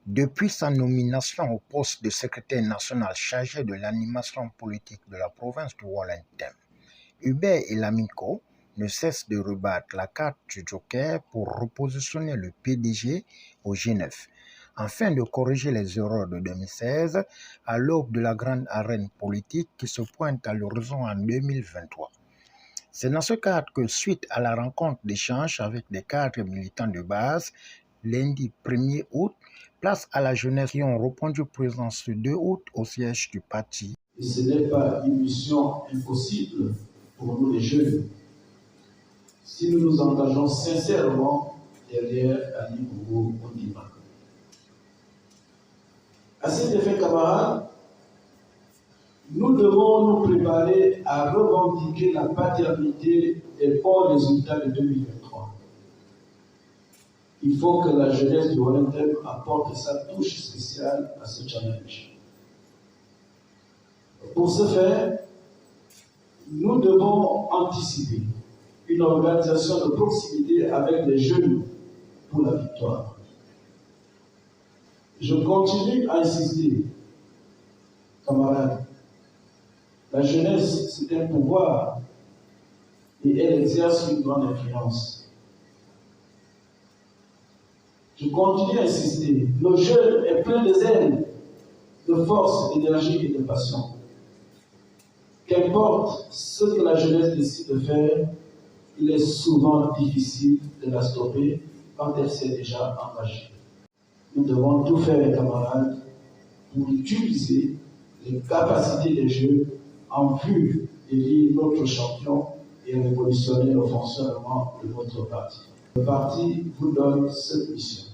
Depuis sa nomination au poste de secrétaire national chargé de l'animation politique de la province du Wallentham, Hubert Elamico ne cesse de rebattre la carte du joker pour repositionner le PDG au G9, afin de corriger les erreurs de 2016 à l'aube de la grande arène politique qui se pointe à l'horizon en 2023. C'est dans ce cadre que, suite à la rencontre d'échange avec des cadres militants de base, lundi 1er août, place à la jeunesse qui ont répondu présent ce 2 août au siège du parti. Et ce n'est pas une mission impossible pour nous les jeunes. Si nous nous engageons sincèrement derrière Ali Bongo Ondimba. À cet effet, camarades, nous devons nous préparer à revendiquer la paternité des bons résultats de 2023. Il faut que la jeunesse du Wallentham apporte sa touche spéciale à ce challenge. Pour ce faire, nous devons anticiper une organisation de proximité avec les jeunes pour la victoire. Je continue à insister, camarades. La jeunesse, c'est un pouvoir et elle exerce une grande influence. Je continue à insister. Le jeune est plein de zèle, de force, d'énergie et de passion. Qu'importe ce que la jeunesse décide de faire, il est souvent difficile de la stopper quand elle s'est déjà engagée. Nous devons tout faire, camarades, pour utiliser les capacités des jeunes en vue d'élire notre champion et révolutionner le fonctionnement de notre parti. Le parti vous donne cette mission.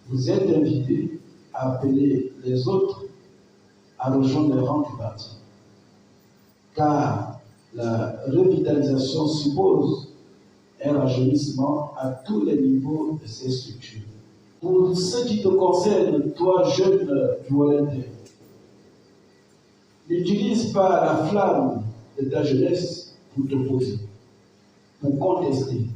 Vous êtes invités à appeler les autres à rejoindre les rangs du parti. Car la revitalisation suppose un rajeunissement à tous les niveaux de ces structures. Pour ce qui te concerne, toi, jeune du Wallentham, n'utilise pas la flamme de ta jeunesse pour t'opposer, pour contester,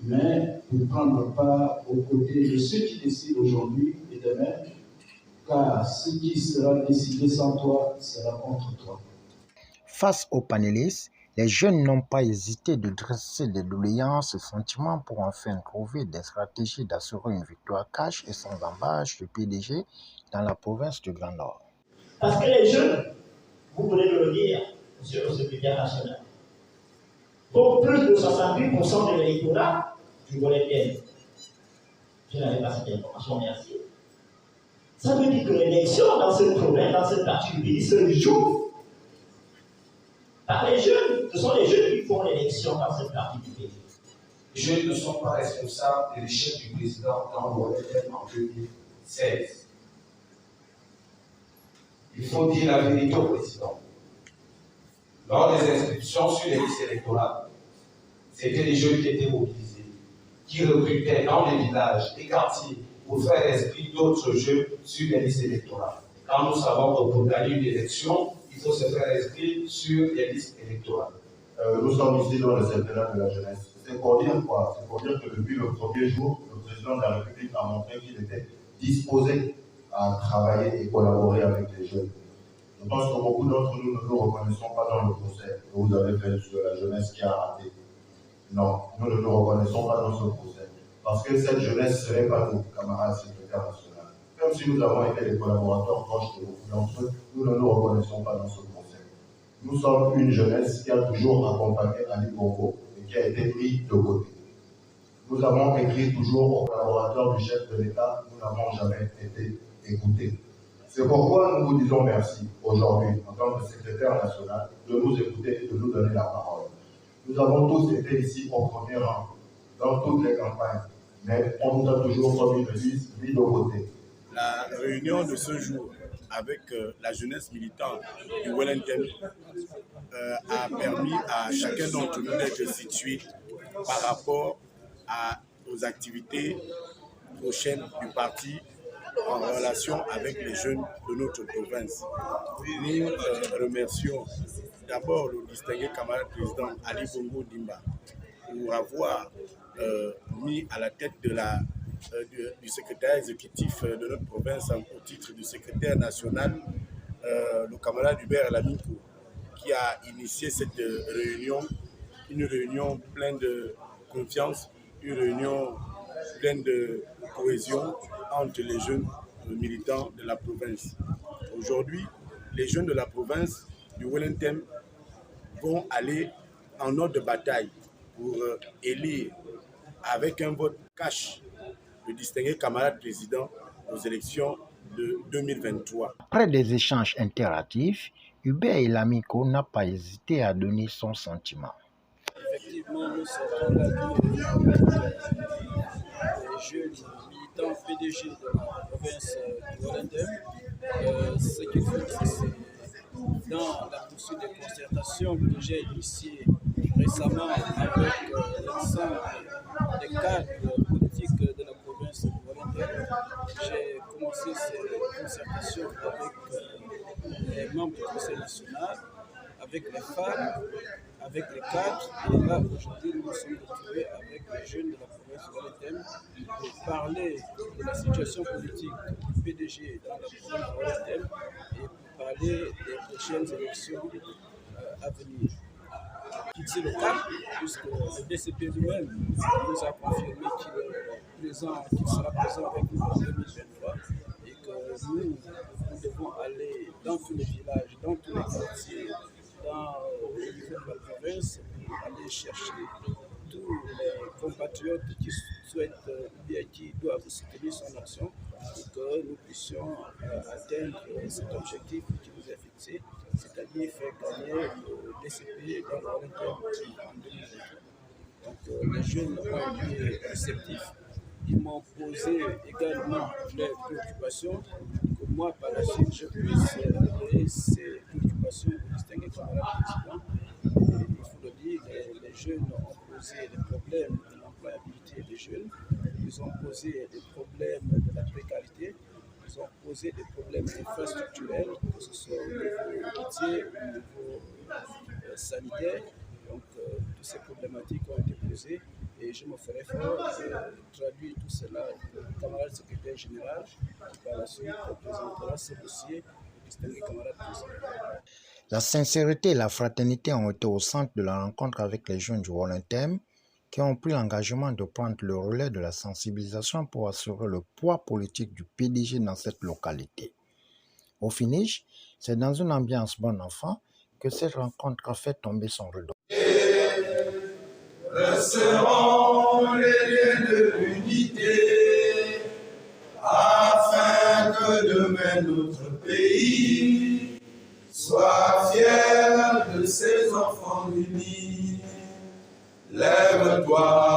mais pour prendre part aux côtés de ceux qui décident aujourd'hui et demain, car ce qui sera décidé sans toi sera contre toi. Face aux panélistes, les jeunes n'ont pas hésité de dresser des doléances et sentiments pour enfin trouver des stratégies d'assurer une victoire cash et sans embâche du PDG dans la province du Grand Nord. Parce que les jeunes, vous venez de le dire, monsieur le secrétaire national, pour plus de 68% de l'électorat du Wallentham. Je n'avais pas cette information, merci. Ça veut dire que l'élection dans cette province, dans cette partie du pays, se joue par les jeunes. Ce sont les jeunes qui font l'élection dans cette partie du pays. Les jeunes ne sont pas responsables de l'échec du président dans le Wallentham en 2016. Il faut dire la vérité au président. Lors des inscriptions sur les listes électorales, c'était les jeunes qui étaient mobilisés, qui recrutaient dans les villages et quartiers pour faire inscrire d'autres jeunes sur les listes électorales. Quand nous savons que pour gagner une élection, il faut se faire inscrire sur les listes électorales. Nous sommes ici dans le septennat de la jeunesse. C'est pour dire quoi? C'est pour dire que depuis le premier jour, le président de la République a montré qu'il était disposé à travailler et collaborer avec les jeunes. Je pense que beaucoup d'entre nous ne nous reconnaissons pas dans le procès que vous avez fait sur la jeunesse qui a raté. Non, nous ne nous reconnaissons pas dans ce procès. Parce que cette jeunesse, ce n'est pas nous, camarades secrétaires nationaux. Même si nous avons été des collaborateurs proches de beaucoup d'entre eux, nous ne nous reconnaissons pas dans ce procès. Nous sommes une jeunesse qui a toujours accompagné Ali Bongo et qui a été pris de côté. Nous avons écrit toujours aux collaborateurs du chef de l'État, nous n'avons jamais été écoutés. C'est pourquoi nous vous disons merci aujourd'hui, en tant que secrétaire national, de nous écouter et de nous donner la parole. Nous avons tous été ici au premier rang, dans toutes les campagnes, mais on nous a toujours, comme ils le disent, mis de côté. La réunion de ce jour avec la jeunesse militante du Wallentham a permis à chacun d'entre nous d'être situé par rapport aux activités prochaines du parti en relation avec les jeunes de notre province. Nous remercions d'abord le distingué camarade président Ali Bongo Ondimba pour avoir mis à la tête de la du secrétaire exécutif de notre province au titre du secrétaire national, le camarade Hubert Lamiko, qui a initié cette réunion, une réunion pleine de confiance, une réunion pleine de cohésion entre les jeunes militants de la province. Aujourd'hui, les jeunes de la province du Wellington vont aller en ordre de bataille pour élire avec un vote cash le distingué camarade président aux élections de 2023. Après des échanges interactifs, Hubert Lamiko n'a pas hésité à donner son sentiment. Effectivement, nous sortons la vie des jeunes militants PDG de la province du Wellington. Ce qu'il faut, c'est dans la poursuite des concertations que j'ai initiées récemment avec l'ensemble des cadres politiques de la province du Wellington. J'ai commencé ces concertations avec les membres du Conseil national, avec les femmes, avec les cadres. Et là, aujourd'hui, nous nous sommes retrouvés avec les jeunes de la province du Wellington pour parler de la situation politique du PDG dans la province du Wellington et pour parler des prochaines élections à venir. Fixer le cap, puisque le DCP lui-même nous a confirmé qu'il sera présent avec nous en 2023 et que nous devons aller dans tous les villages, dans tous les quartiers, dans le niveau de la province, pour aller chercher tous les compatriotes qui souhaitent ou bien qui doivent soutenir son action pour que nous puissions atteindre cet objectif qui nous est fixé, c'est-à-dire faire gagner le DCP dans le Wellington en 2023. Donc les jeunes ont été réceptifs. Ils m'ont posé également leurs préoccupations, que moi par la suite je puisse relayer ces préoccupations au distingué camarade président. Il faut le dire, les jeunes ont posé les problèmes de l'employabilité des jeunes, ils ont posé des problèmes de la précarité, ils ont posé des problèmes infrastructurels, que ce soit au niveau routier, au niveau sanitaire. Donc, toutes ces problématiques ont été posées et je me ferai fort de traduire tout cela au camarade secrétaire général qui, par la suite, présentera ce dossier au distingué camarade président. La sincérité et la fraternité ont été au centre de la rencontre avec les jeunes du Wellington qui ont pris l'engagement de prendre le relais de la sensibilisation pour assurer le poids politique du PDG dans cette localité. Au finish, c'est dans une ambiance bon enfant que cette rencontre a fait tomber son rideau. Resserrons les liens de l'unité afin que demain notre pays soit fier de ses enfants unis. Lève-toi.